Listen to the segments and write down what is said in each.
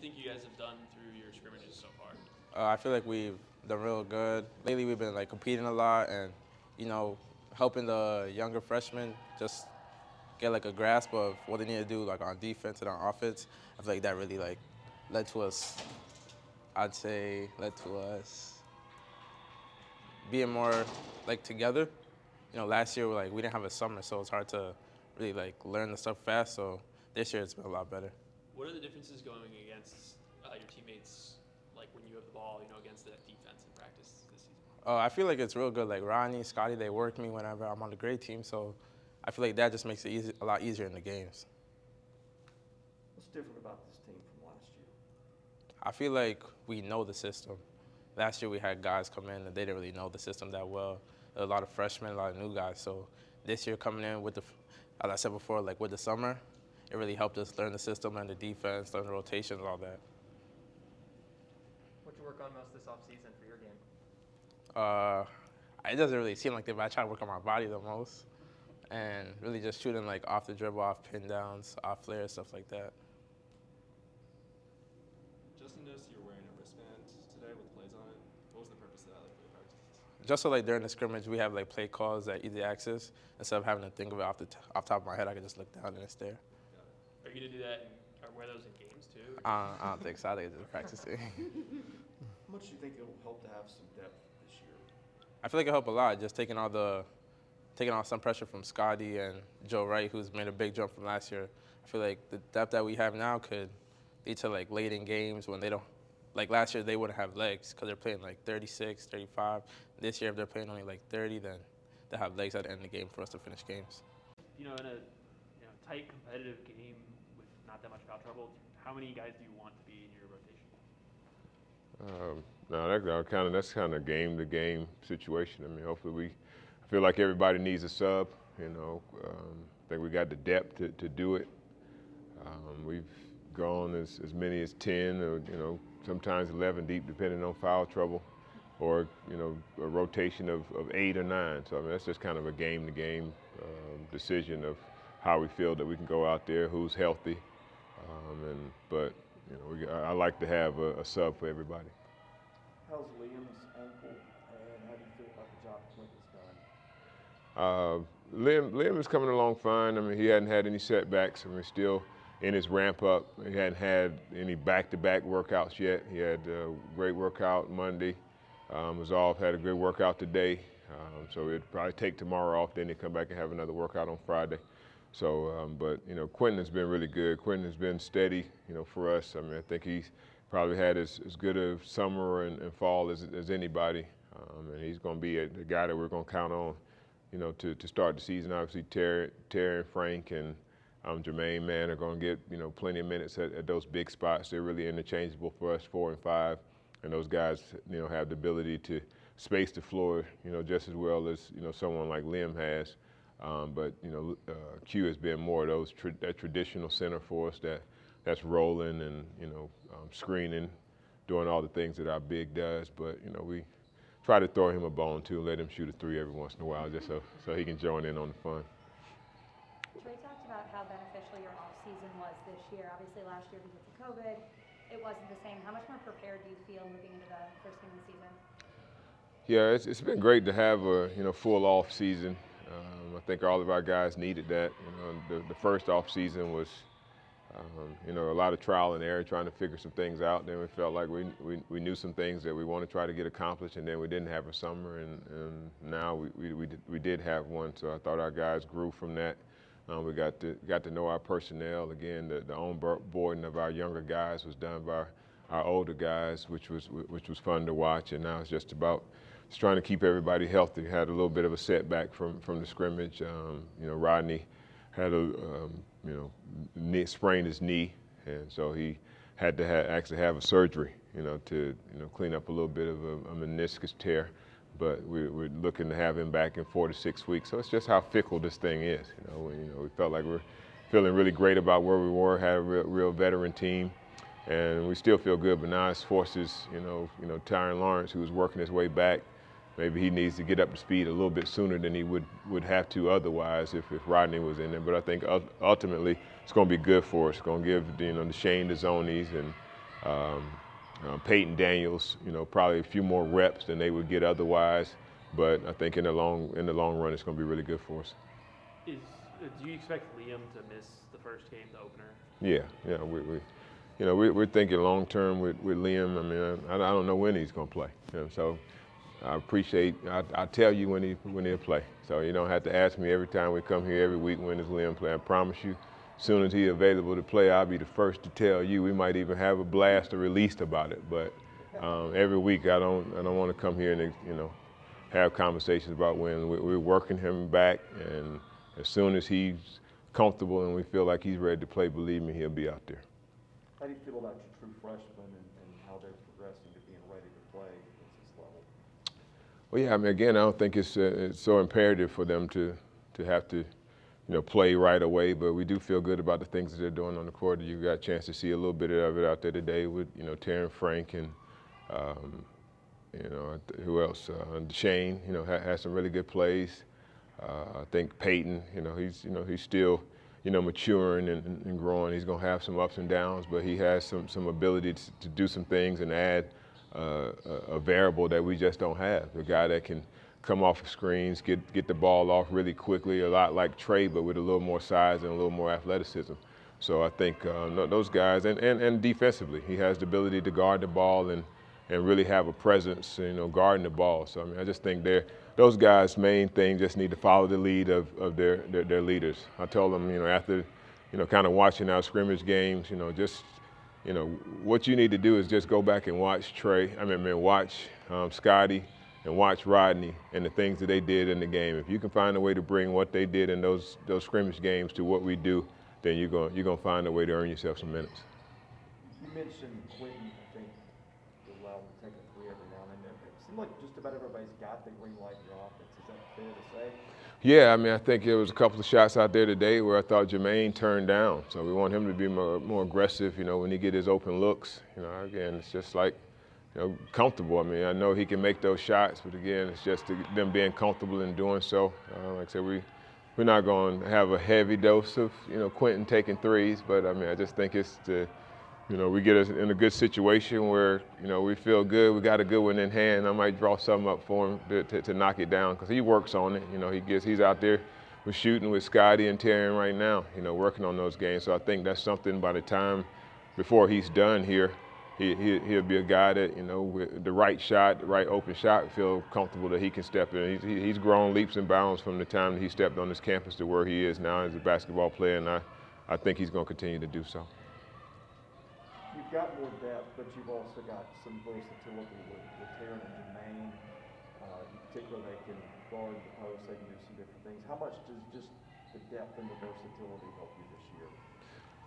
think you guys have done through your scrimmages so far? I feel like we've done real good. Lately, we've been like competing a lot and, helping the younger freshmen just get like a grasp of what they need to do like on defense and on offense. I feel like that really like led to us. I'd say led to us being more like together. Last year we didn't have a summer, so it's hard to really like learn the stuff fast. So this year it's been a lot better. What are the differences going against your teammates, like when you have the ball, against the defense in practice this season? I feel like it's real good. Like Ronnie, Scotty, they work me whenever I'm on the grade team. So I feel like that just makes it a lot easier in the games. What's different about this team from last year? I feel like we know the system. Last year we had guys come in and they didn't really know the system that well. A lot of freshmen, a lot of new guys. So this year coming in with as I said before, like with the summer, it really helped us learn the system and the defense, learn the rotations, all that. What you work on most this offseason for your game? It doesn't really seem like that, but I try to work on my body the most. And really just shooting like off the dribble, off pin downs, off flares, stuff like that. Justin noticed you were wearing a wristband today with plays on it. What was the purpose of that like, for the practices? Just so like during the scrimmage, we have like play calls at easy access. Instead of having to think of it off top of my head, I can just look down and it's there. Are you going to do that or wear those in games too? I don't think so. I think it's just practicing. How much do you think it'll help to have some depth this year? I feel like it'll help a lot, just taking off some pressure from Scotty and Joe Wright, who's made a big jump from last year. I feel like the depth that we have now could lead to like late in games when they don't, like last year they wouldn't have legs because they're playing like 36, 35. This year if they're playing only like 30, then they'll have legs at the end of the game for us to finish games. In a tight competitive game with not that much foul trouble, how many guys do you want to be in your rotation? No, that's kind of game to game situation. I mean, hopefully I feel like everybody needs a sub. I think we got the depth to do it. We've gone as many as 10 or sometimes 11 deep depending on foul trouble, or a rotation of 8 or 9. So I mean that's just kind of a game to game decision of how we feel that we can go out there, who's healthy, but I like to have a sub for everybody. How's Liam's ankle, and how do you feel about the job Quentin's done? Liam is coming along fine. I mean, he hadn't had any setbacks. I mean, still in his ramp up. He hadn't had any back-to-back workouts yet. He had a great workout Monday. Was off, had a good workout today. So it'd probably take tomorrow off, then he'd come back and have another workout on Friday. So, but Quentin has been really good. Quentin has been steady, for us. I mean, I think he's probably had as good a summer and fall as anybody. And he's going to be the guy that we're going to count on, to start the season. Obviously, Terry and Frank and Jermaine, man, are going to get, plenty of minutes at those big spots. They're really interchangeable for us, 4 and 5. And those guys, have the ability to space the floor, just as well as, someone like Liam has. But Q has been more of that traditional center for us that's rolling and screening, doing all the things that our big does. But we try to throw him a bone too, let him shoot a 3 every once in a while, just so he can join in on the fun. Trey talked about how beneficial your off-season was this year. Obviously last year because of COVID, it wasn't the same. How much more prepared do you feel moving into the first game of the season? Yeah, it's been great to have a full off season. I think all of our guys needed that. The first off season was a lot of trial and error, trying to figure some things out. Then we felt like we knew some things that we want to try to get accomplished, and then we didn't have a summer, and now we did have one. So I thought our guys grew from that. We got to know our personnel again. The onboarding of our younger guys was done by our older guys, which was fun to watch. And now it's just about trying to keep everybody healthy. Had a little bit of a setback from the scrimmage. Rodney had sprained his knee, and so he had to actually have a surgery, to clean up a little bit of a meniscus tear. But we're looking to have him back in 4 to 6 weeks. So it's just how fickle this thing is. We felt like we're feeling really great about where we were, had a real veteran team, and we still feel good. But now it's forces, Tyron Lawrence, who's working his way back. Maybe he needs to get up to speed a little bit sooner than he would have to otherwise if Rodney was in there. But I think ultimately it's going to be good for us. It's going to give the Shane the zonies and Peyton Daniels, probably a few more reps than they would get otherwise. But I think in the long run, it's going to be really good for us. Do you expect Liam to miss the first game, the opener? Yeah. We're thinking long term with Liam. I mean, I don't know when he's going to play. So I appreciate. I tell you when he'll play. So you don't have to ask me every time we come here every week when does Liam play. I promise you, as soon as he's available to play, I'll be the first to tell you. We might even have a blast or released about it. But every week, I don't want to come here and have conversations about when we're working him back, and as soon as he's comfortable and we feel like he's ready to play, believe me, he'll be out there. How do you feel about your true freshmen and how they're progressing to being ready to play at this level? Well, yeah, I mean, again, I don't think it's so imperative for them to have to, play right away, but we do feel good about the things that they're doing on the court. You got a chance to see a little bit of it out there today with, Taryn Frank and, who else? Shane, had some really good plays. I think Peyton, he's still, maturing and growing. He's going to have some ups and downs, but he has some ability to do some things and add a variable that we just don't have. A guy that can come off of screens, get the ball off really quickly, a lot like Trey, but with a little more size and a little more athleticism. So I think those guys, and defensively, he has the ability to guard the ball and really have a presence, guarding the ball. So, I mean, I just think those guys' main thing just need to follow the lead of their leaders. I told them, after, kind of watching our scrimmage games, what you need to do is just go back and watch watch Scotty and watch Rodney and the things that they did in the game. If you can find a way to bring what they did in those scrimmage games to what we do, then you're going to find a way to earn yourself some minutes. You mentioned Quentin, I think, you're allowed to take a three every now and then. It seemed like just about everybody's got the green light in your offense. Is that fair to say? Yeah, I mean, I think there was a couple of shots out there today where I thought Jermaine turned down. So we want him to be more aggressive, when he get his open looks. Again, it's just like, comfortable. I mean, I know he can make those shots, but again, it's just them being comfortable in doing so. Like I said, we're not going to have a heavy dose of, Quentin taking threes, but I mean, I just think it's we get us in a good situation where, we feel good. We got a good one in hand. I might draw something up for him to knock it down because he works on it. He's out there with shooting with Scotty and Taryn right now, working on those games. So I think that's something by the time before he's done here, he'll be a guy that, with the right shot, the right open shot, feel comfortable that he can step in. He's grown leaps and bounds from the time that he stepped on this campus to where he is now as a basketball player, and I think he's going to continue to do so. You've got more depth, but you've also got some versatility with Taryn and Jermaine. In particular, they can guard the post, they can do some different things. How much does just the depth and the versatility help you this year?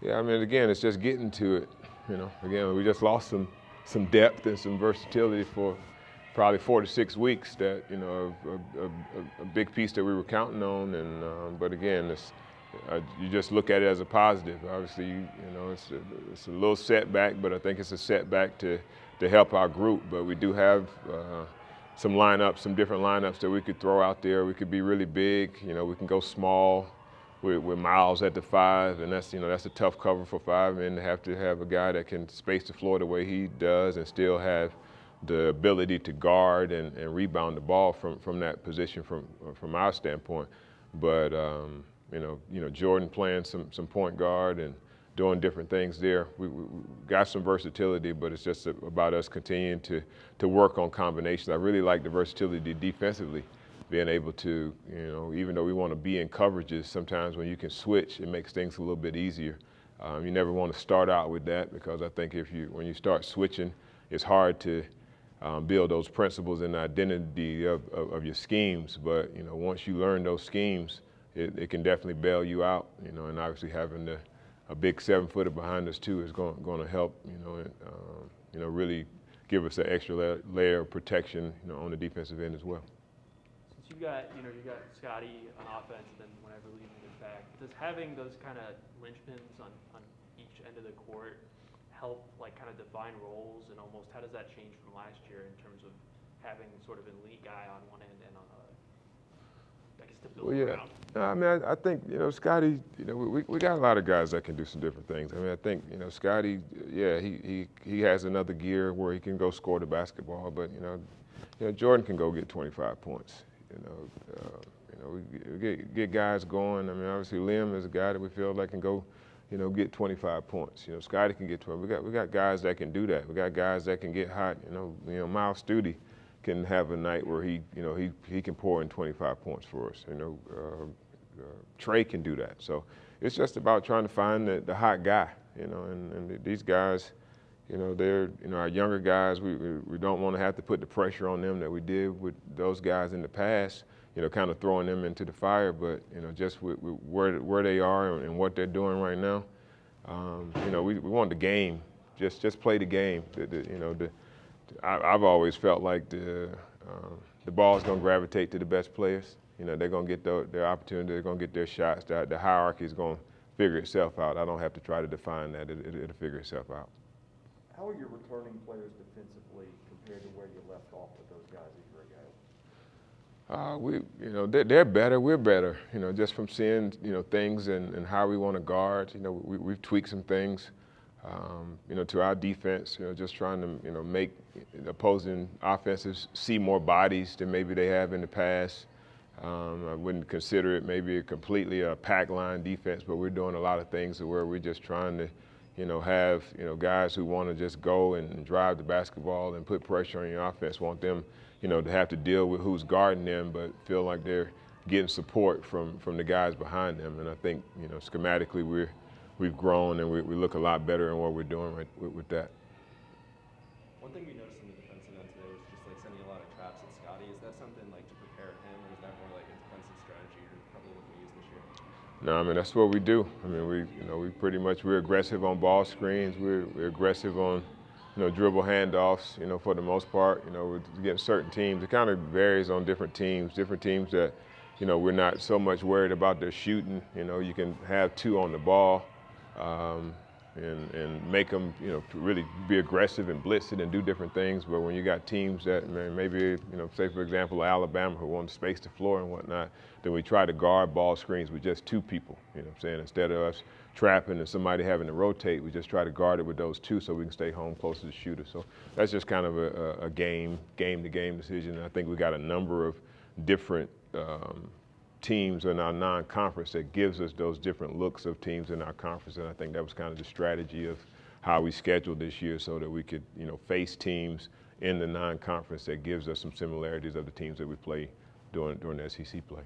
Yeah, I mean, again, it's just getting to it. Again, we just lost some depth and some versatility for probably 4 to 6 weeks. That a big piece that we were counting on. And but again, you just look at it as a positive. Obviously, it's a little setback, but I think it's a setback to help our group. But we do have some different lineups that we could throw out there. We could be really big. We can go small. With Miles at the 5, and that's a tough cover for 5 men to have a guy that can space the floor the way he does and still have the ability to guard and rebound the ball from that position from our standpoint. But Jordan playing some point guard and doing different things there. We got some versatility, but it's just about us continuing to work on combinations. I really like the versatility defensively. Being able to, even though we want to be in coverages, sometimes when you can switch, it makes things a little bit easier. You never want to start out with that because I think when you start switching, it's hard to build those principles and identity of your schemes. But, once you learn those schemes, it can definitely bail you out, and obviously having a big 7-footer behind us too is going to help, really give us an extra layer of protection, on the defensive end as well. You've got Scotty on offense, and then whenever Liam gets back, does having those kind of linchpins on each end of the court help, kind of define roles, and almost how does that change from last year in terms of having sort of an elite guy on one end and on the other? I guess, to build Well, yeah. around? No, I mean, I think, Scotty, we got a lot of guys that can do some different things. I mean, I think, Scotty, yeah, he has another gear where he can go score the basketball, but, Jordan can go get 25 points. We get guys going. I mean, obviously, Liam is a guy that we feel like can go, get 25 points. Scotty can get 12. We got guys that can do that. We got guys that can get hot. Miles Studi can have a night where he can pour in 25 points for us. Trey can do that. So it's just about trying to find the hot guy. And these guys, they're our younger guys. We don't want to have to put the pressure on them that we did with those guys in the past. Kind of throwing them into the fire, but just with where they are and what they're doing right now, we want the game. Just play the game. I've always felt like the ball is going to gravitate to the best players. They're going to get their opportunity. They're going to get their shots. The hierarchy is going to figure itself out. I don't have to try to define that. It'll figure itself out. How are your returning players defensively compared to where you left off with those guys a year ago? They're better. We're better. Just from seeing, things and how we want to guard. We've tweaked some things, to our defense. Just trying to, make opposing offenses see more bodies than maybe they have in the past. I wouldn't consider it maybe completely a pack line defense, but we're doing a lot of things where we're just trying to, have, guys who want to just go and drive the basketball and put pressure on your offense, want them, to have to deal with who's guarding them, but feel like they're getting support from the guys behind them. And I think, schematically we've grown and we look a lot better in what we're doing with that. One thing we noticed in the defensive end today was just like sending a lot of traps at Scotty. Is that something like to prepare him, or is that more like a defensive strategy you're probably looking to use this year? No, I mean, that's what we do. I mean, we're aggressive on ball screens. We're aggressive on, dribble handoffs, for the most part. We're getting certain teams. It kind of varies on different teams that, we're not so much worried about their shooting. You can have two on the ball and make them, really be aggressive and blitz it and do different things. But when you got teams that maybe, say, for example, Alabama, who want to space the floor and whatnot, then we try to guard ball screens with just two people, Instead of us trapping and somebody having to rotate, we just try to guard it with those two so we can stay home close to the shooter. So that's just kind of a game-to-game decision. And I think we got a number of different teams in our non-conference that gives us those different looks of teams in our conference. And I think that was kind of the strategy of how we scheduled this year so that we could, face teams in the non-conference that gives us some similarities of the teams that we play during the SEC play.